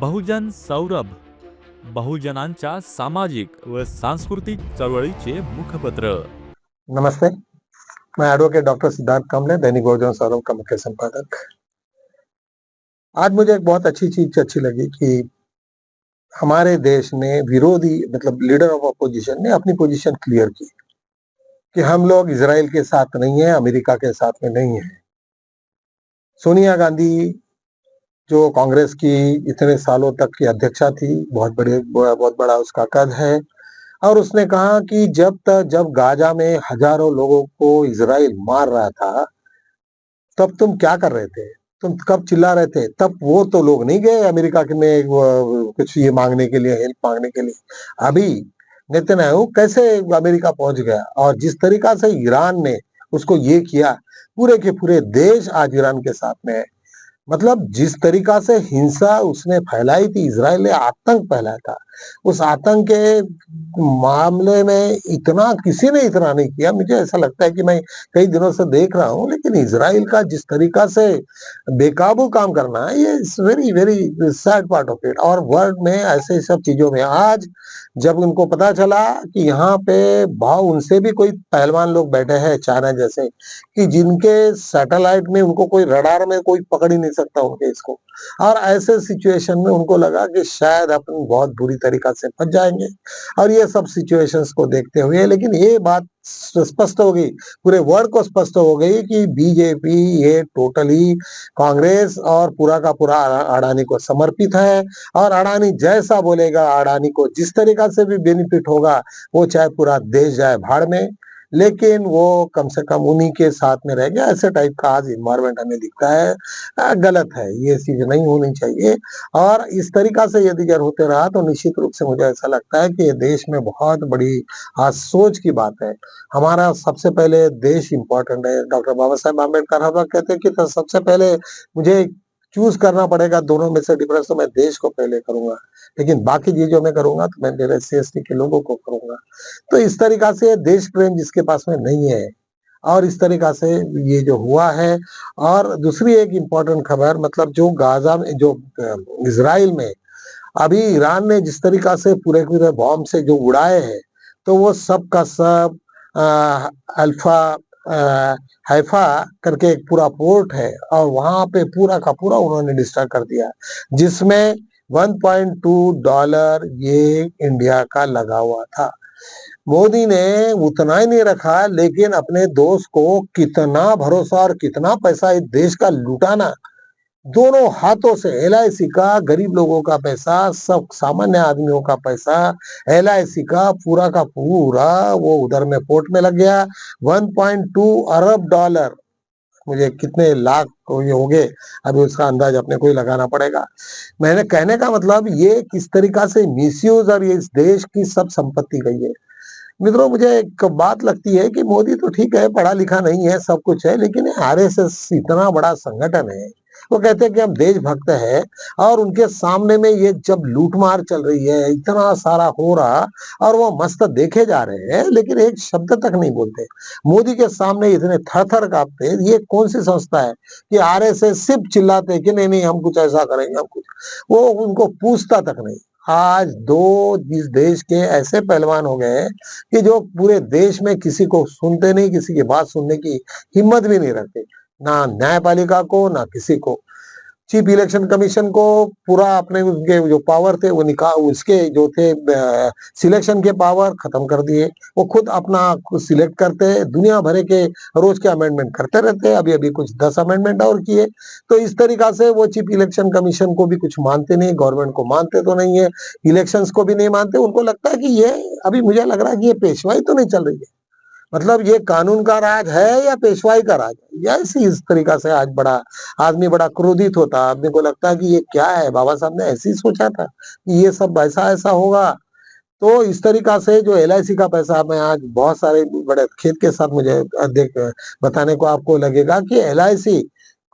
बहुजन सौरभ, बहुजनांच्या सामाजिक व सांस्कृतिक चळवळीचे मुखपत्र। नमस्ते, मैं एडवोकेट डॉक्टर सिद्धार्थ कामले, दैनिक बहुजन सौरभ का मुख्य संपादक। आज मुझे एक बहुत अच्छी चीज अच्छी लगी कि हमारे देश ने विरोधी मतलब लीडर ऑफ अपोजिशन ने अपनी पोजीशन क्लियर की कि हम लोग इजराइल के साथ नहीं है, अमेरिका के साथ में नहीं है। सोनिया गांधी जो कांग्रेस की इतने सालों तक की अध्यक्षा थी, बहुत बड़ा उसका कद है, और उसने कहा कि जब गाजा में हजारों लोगों को इजराइल मार रहा था, तब तुम क्या कर रहे थे? तुम कब चिल्ला रहे थे? तब वो तो लोग नहीं गए अमेरिका के में कुछ ये मांगने के लिए, हेल्प मांगने के लिए। अभी नेतन्याहू कैसे अमेरिका पहुंच गया, और जिस तरीका से ईरान ने उसको ये किया, पूरे के पूरे देश आज ईरान के साथ में है। मतलब जिस तरीका से हिंसा उसने फैलाई थी, इजराइल ने आतंक फैलाया था, उस आतंक के मामले में इतना किसी ने इतना नहीं किया। मुझे ऐसा लगता है कि मैं कई दिनों से देख रहा हूं, लेकिन इजराइल का जिस तरीका से बेकाबू काम करना है, ये is very very sad part of it. और वर्ल्ड में ऐसे सब चीजों में आज जब उनको पता चला कि यहाँ पे भाव उनसे भी कोई पहलवान लोग बैठे हैं चाइना जैसे, कि जिनके सैटेलाइट में उनको कोई रडार में कोई पकड़ ही नहीं सकता उनके इसको, और ऐसे सिचुएशन में उनको लगा कि शायद अपन बहुत बुरी तरीका से फंस जाएंगे। और ये सब सिचुएशंस को देखते हुए, लेकिन ये बात स्पष्ट हो गई, पूरे वर्ल्ड को स्पष्ट हो गई कि बीजेपी ये टोटली कांग्रेस और पूरा का पूरा अडानी को समर्पित है। और अडानी जैसा बोलेगा, अडानी को जिस तरीका से भी बेनिफिट होगा, वो चाहे पूरा देश जाए भाड़ में, लेकिन वो कम से कम उन्हीं के साथ में रह गया। ऐसे टाइप का आज इन्वायरमेंट हमें दिखता है। गलत है, ये चीज नहीं होनी चाहिए। और इस तरीका से यदि अगर होते रहा तो निश्चित रूप से मुझे ऐसा लगता है कि ये देश में बहुत बड़ी आज सोच की बात है। हमारा सबसे पहले देश इंपॉर्टेंट है। डॉक्टर बाबा साहेब आम्बेडकर हर वक्त कहते हैं कि तो सबसे पहले मुझे चूज करना पड़ेगा दोनों में से डिफरेंस, तो मैं देश को पहले करूंगा, लेकिन बाकी चीजों में करूंगा तो मैं मेरे एससी के लोगों को करूंगा। तो इस तरीका से देश प्रेम जिसके पास में नहीं है, और इस तरीका से ये जो हुआ है। और दूसरी एक इम्पोर्टेंट खबर, मतलब जो गाजा में जो इजराइल में अभी ईरान ने जिस तरीका से पूरे पूरे बॉम्ब से जो उड़ाए हैं, तो वो सब का सब अल्फा हैफा करके एक पूरा पोर्ट है, और वहां पे पूरा का पूरा उन्होंने डिस्ट्रॉय कर दिया, जिसमें $1.2 ये इंडिया का लगा हुआ था। मोदी ने उतना ही नहीं रखा, लेकिन अपने दोस्त को कितना भरोसा और कितना पैसा इस देश का लुटाना, दोनों हाथों से एलआईसी का, गरीब लोगों का पैसा, सब सामान्य आदमियों का पैसा, एलआईसी का पूरा वो उधर में पोर्ट में लग गया। $1.2 अरब, मुझे कितने लाख ये हो गए अभी उसका अंदाज अपने को ही लगाना पड़ेगा। मैंने कहने का मतलब ये किस तरीका से मिसयूज और ये इस देश की सब संपत्ति गई है। मित्रों, मुझे एक बात लगती है कि मोदी तो ठीक है, पढ़ा लिखा नहीं है, सब कुछ है, लेकिन आरएसएस इतना बड़ा संगठन है, वो कहते हैं कि हम देशभक्त है, और उनके सामने में ये जब लूटमार चल रही है, इतना सारा हो रहा, और वो मस्त देखे जा रहे हैं, लेकिन एक शब्द तक नहीं बोलते। मोदी के सामने इतने थर थर कांपते। ये कौन सी संस्था है कि आरएसएस सिर्फ चिल्लाते कि नहीं नहीं हम कुछ ऐसा करेंगे, हम कुछ, वो उनको पूछता तक नहीं। आज दो इस देश के ऐसे पहलवान हो गए कि जो पूरे देश में किसी को सुनते नहीं, किसी की बात सुनने की हिम्मत भी नहीं रखते, ना न्यायपालिका को ना किसी को। चीफ इलेक्शन कमीशन को पूरा अपने उनके जो पावर थे वो उसके जो थे सिलेक्शन के पावर खत्म कर दिए। वो खुद अपना सिलेक्ट करते, दुनिया भरे के रोज के अमेंडमेंट करते रहते हैं। अभी अभी कुछ 10 अमेंडमेंट और किए। तो इस तरीका से वो चीफ इलेक्शन कमीशन को भी कुछ मानते नहीं, गवर्नमेंट को मानते तो नहीं है, इलेक्शंस को भी नहीं मानते। उनको लगता है कि ये, अभी मुझे लग रहा है कि ये पेशवाई तो नहीं चल रही है, मतलब ये कानून का राज है या पेशवाई का राज है, या इस तरीका से आज बड़ा आदमी बड़ा क्रोधित होता। आदमी को लगता है कि ये क्या है, बाबा साहब ने ऐसे ही सोचा था कि ये सब ऐसा ऐसा होगा। तो इस तरीका से जो एलआईसी का पैसा, मैं आज बहुत सारे बड़े खेत के साथ मुझे देख बताने को आपको लगेगा कि एलआईसी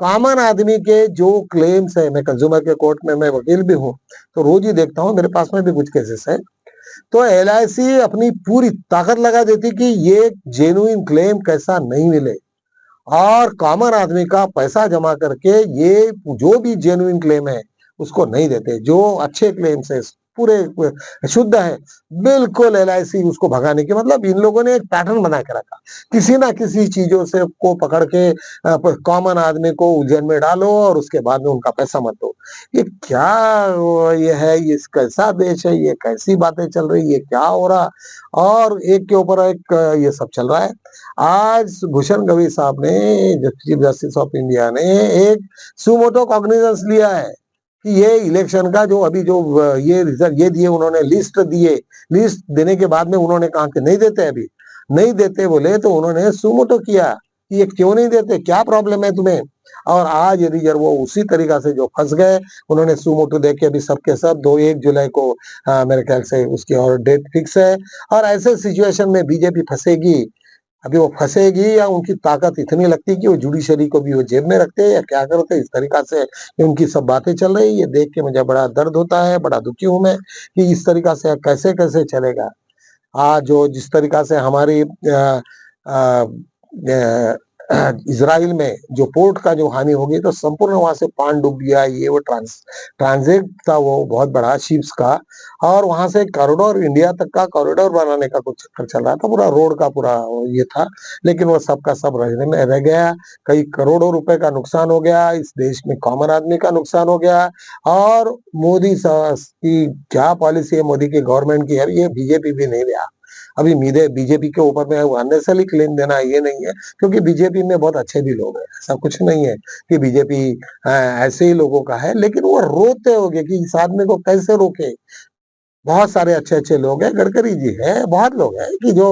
कॉमन आदमी के जो क्लेम्स है, मैं कंज्यूमर के कोर्ट में मैं वकील भी हूँ, तो रोज ही देखता हूँ, मेरे पास में भी कुछ केसेस है। तो एलआईसी अपनी पूरी ताकत लगा देती कि ये जेन्युइन क्लेम कैसा नहीं मिले, और कॉमन आदमी का पैसा जमा करके ये जो भी जेन्युइन क्लेम है उसको नहीं देते। जो अच्छे क्लेम्स है पूरे शुद्ध है, बिल्कुल एलआईसी उसको भगाने की, मतलब इन लोगों ने एक पैटर्न बना के रखा। किसी ना किसी चीजों से को पकड़ के कॉमन आदमी को उलझन में डालो और उसके बाद में उनका पैसा मत दो। ये क्या ये है, ये कैसा देश है, ये कैसी बातें चल रही है, क्या हो रहा, और एक के ऊपर एक ये सब चल रहा है। आज भूषण गवई साहब ने, चीफ जस्टिस ऑफ इंडिया ने, एक सुमोटो कॉग्निजेंस लिया है कि ये इलेक्शन का जो अभी जो ये रिजल्ट ये दिए उन्होंने, लिस्ट दिए, लिस्ट देने के बाद में उन्होंने कहा कि नहीं देते, अभी नहीं देते बोले तो उन्होंने सुमोटो किया कि ये क्यों नहीं देते, क्या प्रॉब्लम है तुम्हें। और आज यदि जब वो उसी तरीका से जो फंस गए, उन्होंने सुमोटो दे के अभी सबके सब 1 जुलाई को मेरे ख्याल से उसकी और डेट फिक्स है। और ऐसे सिचुएशन में बीजेपी फंसेगी, अभी वो फंसेगी या उनकी ताकत इतनी लगती है कि वो जुडिशरी को भी वो जेब में रखते हैं या क्या करते हैं, इस तरीका से ये उनकी सब बातें चल रही है। ये देख के मुझे बड़ा दर्द होता है, बड़ा दुखी हूं मैं कि इस तरीका से कैसे कैसे चलेगा। आज जो जिस तरीका से हमारी इजराइल में जो पोर्ट का जो हानि होगी, तो संपूर्ण वहां से पान डूब गया, ये वो ट्रांजिट था वो बहुत बड़ा शिप्स का, और वहां से कॉरिडोर, इंडिया तक का कॉरिडोर बनाने का कुछ चक्कर चल रहा था, पूरा रोड का पूरा ये था, लेकिन वो सबका सब रहने में रह गया। कई करोड़ों रुपए का नुकसान हो गया, इस देश में कॉमन आदमी का नुकसान हो गया। और मोदी की क्या पॉलिसी है, मोदी की गवर्नमेंट की, अभी ये बीजेपी भी नहीं रहा। अभी बीजेपी के ऊपर में अननेसेसरी क्लेम देना ये नहीं है, क्योंकि बीजेपी में बहुत अच्छे भी लोग हैं, ऐसा कुछ नहीं है कि बीजेपी ऐसे ही लोगों का है, लेकिन वो रोते होंगे कि इस आदमी को कैसे रोके। बहुत सारे अच्छे-अच्छे लोग हैं, गडकरी जी हैं, बहुत लोग हैं कि जो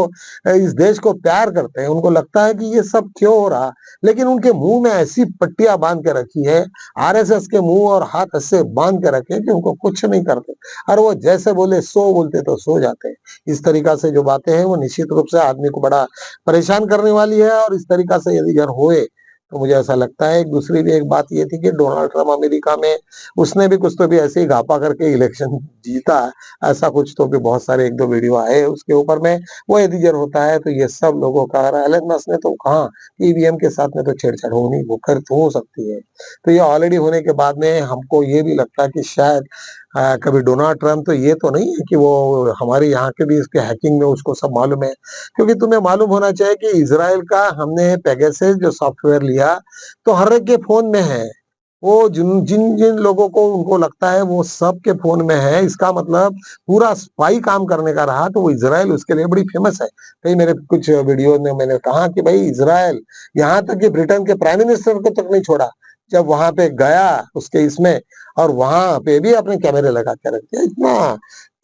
इस देश को प्यार करते हैं, उनको लगता है कि ये सब क्यों हो रहा, लेकिन उनके मुंह में ऐसी पट्टियां बांध के रखी है, आरएसएस के मुंह और हाथ ऐसे बांध के रखे कि उनको कुछ नहीं करते, और वो जैसे बोले सो बोलते तो सो जाते हैं। इस तरीका से जो बातें हैं वो निश्चित रूप से आदमी को बड़ा परेशान करने वाली है, और इस तरीका से यदि अगर होए तो मुझे ऐसा लगता है। दूसरी भी एक बात ये थी कि डोनाल्ड ट्रम्प अमेरिका में, उसने भी कुछ तो भी ऐसे ही घापा करके इलेक्शन जीता, ऐसा कुछ तो भी बहुत सारे 1-2 वीडियो आए उसके ऊपर में। वो यदि जर होता है तो ये सब लोगों का, एलन मस्क ने तो कहा ईवीएम के साथ में तो छेड़छाड़ होनी वो कर तो हो सकती है। तो ये ऑलरेडी होने के बाद में हमको ये भी लगता है कि शायद कभी डोनाल्ड ट्रम्प तो ये तो नहीं है कि वो हमारे यहाँ के भी इसके हैकिंग में उसको सब मालूम है, क्योंकि तुम्हें मालूम होना चाहिए कि इज़राइल का हमने पेगासस जो सॉफ्टवेयर लिया, तो हर एक के फ़ोन में है। वो जिन लोगों को उनको लगता है वो सबके फ़ोन में है, इसका मतलब पूरा स्पाई काम करने का रहा, तो वो इज़राइल उसके लिए बड़ी फ़ेमस है। कई मेरे कुछ वीडियो में मैंने कहा कि भाई इज़राइल, यहाँ तक कि ब्रिटेन के प्राइम मिनिस्टर को तक नहीं छोड़ा। जब वहाँ पे गया उसके इसमें, और वहाँ पे भी अपने कैमरे लगा के रख दिया। इतना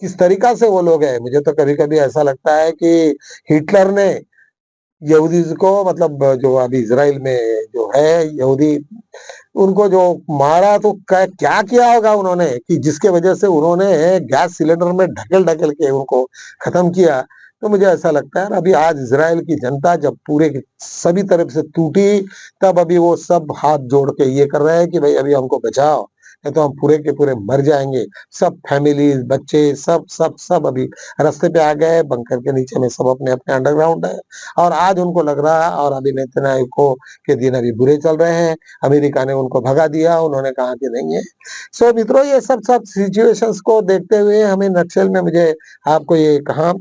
किस तरीका से वो लोग हैं, मुझे तो कभी-कभी ऐसा लगता है कि हिटलर ने यहूदीज़ को, मतलब जो अभी इज़राइल में जो है यहूदी, उनको जो मारा तो क्या किया होगा उन्होंने कि जिसके वजह से उन्होंने गैस सिलेंडर में ढकेल-ढकेल के उनको खत्म किया। तो मुझे ऐसा लगता है अभी आज इज़राइल की जनता जब पूरे सभी तरफ से टूटी, तब अभी वो सब हाथ जोड़ के ये कर रहे हैं कि भाई अभी हमको बचाओ, नहीं तो हम पूरे के पूरे मर जाएँगे। सब फैमिलीज़, बच्चे सब अभी रास्ते पे आ गए, बंकर के नीचे में सब अपने-अपने अंडरग्राउंड है, और आज उनको लग रहा है, और अभी नेतन्याहू के दिन अभी बुरे चल रहे हैं। अमेरिका ने उनको भगा दिया, उन्होंने कहा कि नहीं है। सो मित्रों, ये सब सिचुएशंस को देखते हुए हमें नक्सल में मुझे आपको ये कहा,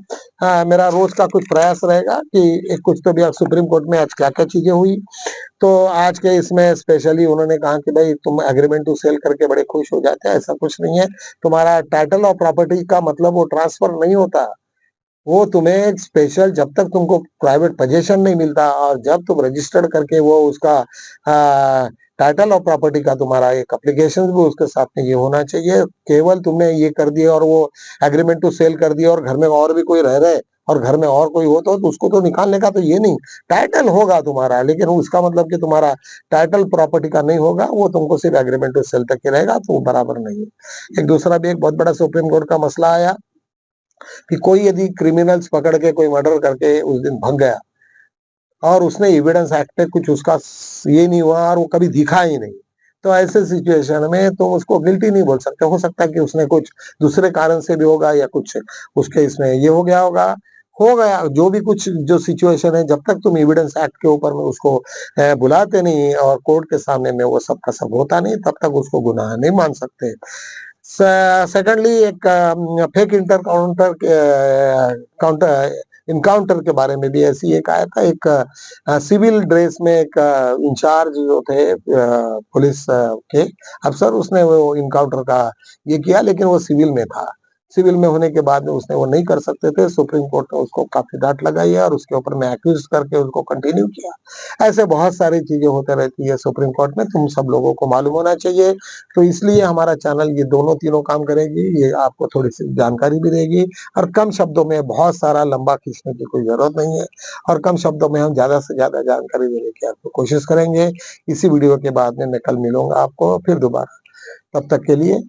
मेरा रोज का कुछ प्रयास रहेगा कि एक कुछ तो भी आज सुप्रीम कोर्ट में आज क्या-क्या चीजें हुई। तो आज के इसमें स्पेशली उन्होंने कहा कि भाई तुम एग्रीमेंट टू सेल करके बड़े खुश हो जाते हैं, ऐसा कुछ नहीं है। तुम्हारा टाइटल ऑफ प्रॉपर्टी का मतलब वो ट्रांसफर नहीं होता। वो तुम्हें स्पेशल जब तक तुमको प्राइवेट पोजीशन नहीं मिलता, और जब तुम रजिस्टर्ड करके वो उसका टाइटल ऑफ प्रॉपर्टी का तुम्हारा एक एप्लीकेशन भी उसके साथ में ये होना चाहिए। केवल तुमने ये कर दिया और वो एग्रीमेंट टू सेल कर दिया, और घर में और भी कोई रह रहे और घर में और कोई हो तो उसको तो निकालने का तो ये नहीं। टाइटल होगा तुम्हारा, लेकिन उसका मतलब कि तुम्हारा टाइटल प्रॉपर्टी का नहीं होगा, वो तुमको सिर्फ एग्रीमेंट टू सेल तक ही रहेगा, तो वो बराबर नहीं है। एक दूसरा भी एक बहुत बड़ा सुप्रीम कोर्ट का मसला आया कि कोई यदि क्रिमिनल्स पकड़ के कोई मर्डर करके उस दिन भाग गया, और उसने एविडेंस एक्ट पे कुछ उसका ये नहीं हुआ और वो कभी दिखा ही नहीं, तो ऐसे सिचुएशन में तुम उसको गिल्टी नहीं बोल सकते। हो सकता है कि उसने कुछ दूसरे कारण से भी होगा, या कुछ उसके इसमें ये हो गया होगा, हो गया जो भी कुछ जो सिचुएशन है, जब तक तुम एविडेंस एक्ट के ऊपर में उसको बुलाते नहीं और कोर्ट के सामने में वो सब का सब होता नहीं, तब तक उसको गुनाह नहीं मान सकते। सेकेंडली एक fake inter counter counter encounter के बारे में भी ऐसी एक आया था। एक सिविल ड्रेस में एक इंचार्ज जो थे पुलिस के अफसर, उसने वो इनकाउंटर का ये किया, लेकिन वो सिविल में था। सिविल में होने के बाद में उसने वो नहीं कर सकते थे। सुप्रीम कोर्ट ने उसको काफी डांट लगाई है और उसके ऊपर में एक्यूज करके उसको कंटिन्यू किया। ऐसे बहुत सारी चीजें होते रहती है सुप्रीम कोर्ट में, तुम सब लोगों को मालूम होना चाहिए। तो इसलिए हमारा चैनल ये दोनों तीनों काम करेगी, ये आपको थोड़ी सी जानकारी भी देगी और कम शब्दों में, बहुत सारा लंबा खींचने की कोई जरूरत नहीं है और कम शब्दों में हम ज्यादा से ज्यादा जानकारी देने की आपको कोशिश करेंगे। इसी वीडियो के बाद में मैं कल मिलूंगा आपको फिर दोबारा। तब तक के लिए